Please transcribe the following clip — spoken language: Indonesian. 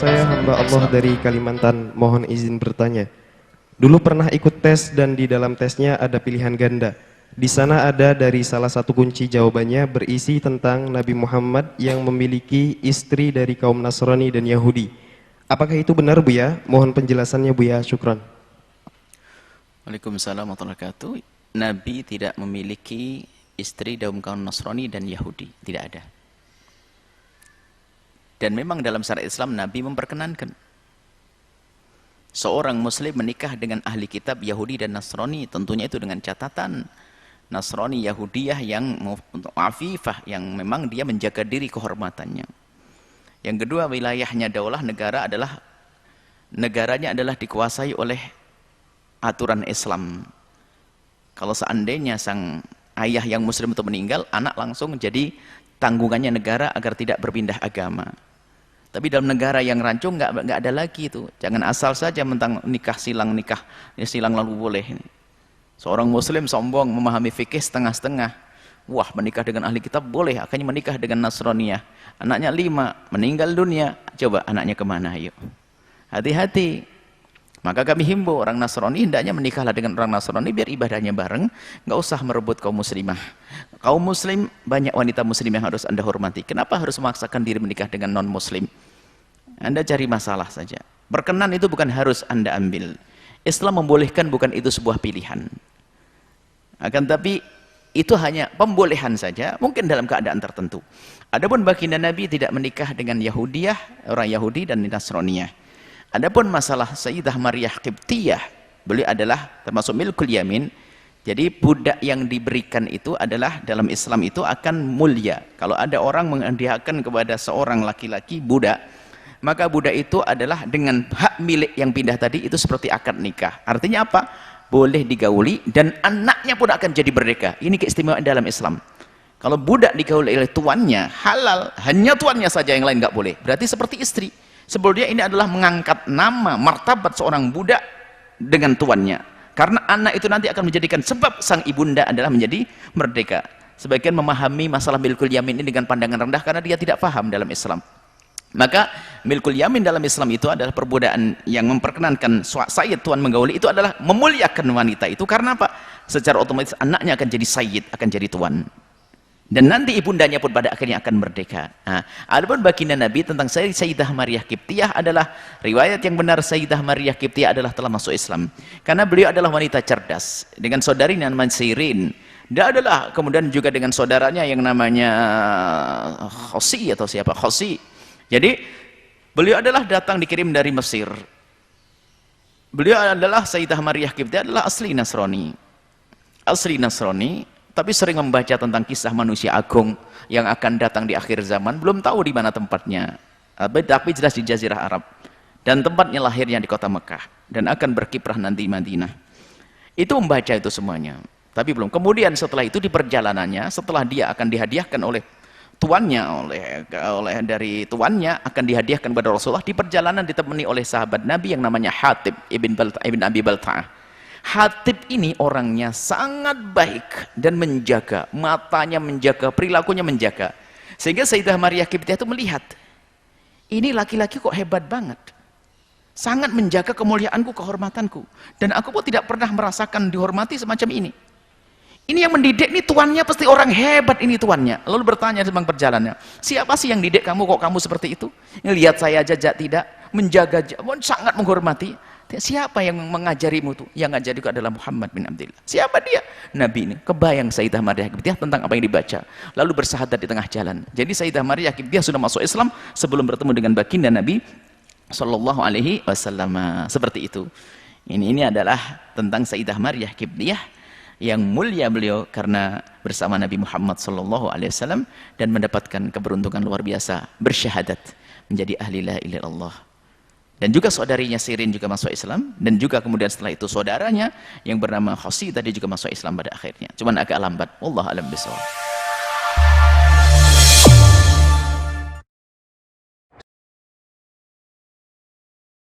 saya hamba Allah dari Kalimantan, mohon izin bertanya. Dulu pernah ikut tes dan di dalam tesnya ada pilihan ganda. Di sana ada dari salah satu kunci jawabannya berisi tentang Nabi Muhammad yang memiliki istri dari kaum Nasrani dan Yahudi. Apakah itu benar, Buya? Mohon penjelasannya, Buya. Syukran. Waalaikumsalam warahmatullahi wabarakatuh. Nabi tidak memiliki istri dari kaum Nasrani dan Yahudi. Tidak ada. Dan memang dalam syariat Islam Nabi memperkenankan seorang muslim menikah dengan ahli kitab Yahudi dan Nasrani, tentunya itu dengan catatan Nasrani Yahudiyah yang afifah, yang memang dia menjaga diri kehormatannya. Yang kedua, wilayahnya daulah negara adalah negaranya adalah dikuasai oleh aturan Islam. Kalau seandainya sang ayah yang muslim itu meninggal, anak langsung jadi tanggungannya negara agar tidak berpindah agama. Tapi dalam negara yang rancung nggak ada lagi itu. Jangan asal saja mentang nikah silang lalu boleh. Seorang muslim sombong memahami fikih setengah-setengah. Wah, menikah dengan ahli kitab boleh, akhirnya menikah dengan Nasraniyah. Anaknya 5, meninggal dunia. Coba anaknya kemana? Ayo. Hati-hati. Maka kami himbau orang Nasrani hendaknya menikahlah dengan orang Nasrani biar ibadahnya bareng, nggak usah merebut kaum muslimah. Kaum muslim, banyak wanita muslim yang harus Anda hormati. Kenapa harus memaksakan diri menikah dengan non muslim? Anda cari masalah saja. Berkenan itu bukan harus Anda ambil. Islam membolehkan, bukan itu sebuah pilihan. Akan tapi itu hanya pembolehan saja, mungkin dalam keadaan tertentu. Adapun baginda Nabi tidak menikah dengan Yahudiyah, orang Yahudi dan Nasraniyah. Adapun masalah Sayyidah Maryah Qibtiyah, beliau adalah termasuk milkul yamin. Jadi budak yang diberikan itu adalah dalam Islam itu akan mulia. Kalau ada orang menghadiahkan kepada seorang laki-laki budak, maka budak itu adalah dengan hak milik yang pindah tadi itu seperti akad nikah. Artinya apa? Boleh digauli dan anaknya pun akan jadi merdeka. Ini keistimewaan dalam Islam. Kalau budak digauli oleh tuannya halal, hanya tuannya saja, yang lain nggak boleh. Berarti seperti istri. Sebelumnya ini adalah mengangkat nama, martabat seorang budak dengan tuannya. Karena anak itu nanti akan menjadikan sebab sang ibunda adalah menjadi merdeka. Sebagian memahami masalah milkul yamin ini dengan pandangan rendah karena dia tidak paham dalam Islam. Maka milkul yamin dalam Islam itu adalah perbudakan yang memperkenankan sayyid, tuan menggauli, itu adalah memuliakan wanita itu. Karena apa? Secara otomatis anaknya akan jadi sayyid, akan jadi tuan. Dan nanti ibundanya pun pada akhirnya akan merdeka. Nah, adapun baginda Nabi tentang Sayyidah Maryah Qibtiyah adalah riwayat yang benar. Sayyidah Maryah Qibtiyah adalah telah masuk Islam karena beliau adalah wanita cerdas dengan saudarinya namanya Sirin. Dia adalah kemudian juga dengan saudaranya yang namanya Khosi atau siapa? Khosi. Jadi beliau adalah datang dikirim dari Mesir. Beliau adalah Sayyidah Maryah Qibtiyah adalah asli Nasrani. Asli Nasrani. Tapi sering membaca tentang kisah manusia agung yang akan datang di akhir zaman, belum tahu di mana tempatnya, tapi jelas di Jazirah Arab, dan tempatnya lahirnya di kota Mekah, dan akan berkiprah nanti di Madinah. Itu membaca itu semuanya, tapi belum. Kemudian setelah itu di perjalanannya, setelah dia akan dihadiahkan oleh tuannya, oleh dari tuannya akan dihadiahkan kepada Rasulullah, di perjalanan ditemani oleh sahabat Nabi yang namanya Hatib ibn Abi Balta'ah. Hatib ini orangnya sangat baik dan menjaga, matanya menjaga, perilakunya menjaga. Sehingga Sayyidah Maryah Qibtiyah itu melihat, ini laki-laki kok hebat banget. Sangat menjaga kemuliaanku, kehormatanku. Dan aku pun tidak pernah merasakan dihormati semacam ini. Ini yang mendidik, ini tuannya pasti orang hebat ini tuannya. Lalu bertanya tentang perjalanannya, siapa sih yang didik kamu kok kamu seperti itu? Lihat saya aja tidak, menjaga, sangat menghormati. Siapa yang mengajarimu itu? Yang ngajari itu adalah Muhammad bin Abdullah. Siapa dia? Nabi ini. Kebayang Sayyidah Maryah Qibtiyah tentang apa yang dibaca. Lalu bersahadat di tengah jalan. Jadi Sayyidah Maryah Qibtiyah sudah masuk Islam sebelum bertemu dengan baginda Nabi Sallallahu Alaihi Wasallam. Seperti itu. Ini adalah tentang Sayyidah Maryah Qibtiyah yang mulia beliau karena bersama Nabi Muhammad Sallallahu Alaihi Wasallam dan mendapatkan keberuntungan luar biasa bersyahadat menjadi ahli la ilaha illallah. Dan juga saudarinya Sirin juga masuk Islam, dan juga kemudian setelah itu saudaranya yang bernama Khosi tadi juga masuk Islam pada akhirnya. Cuman agak lambat. Wallahu a'lam bishawab.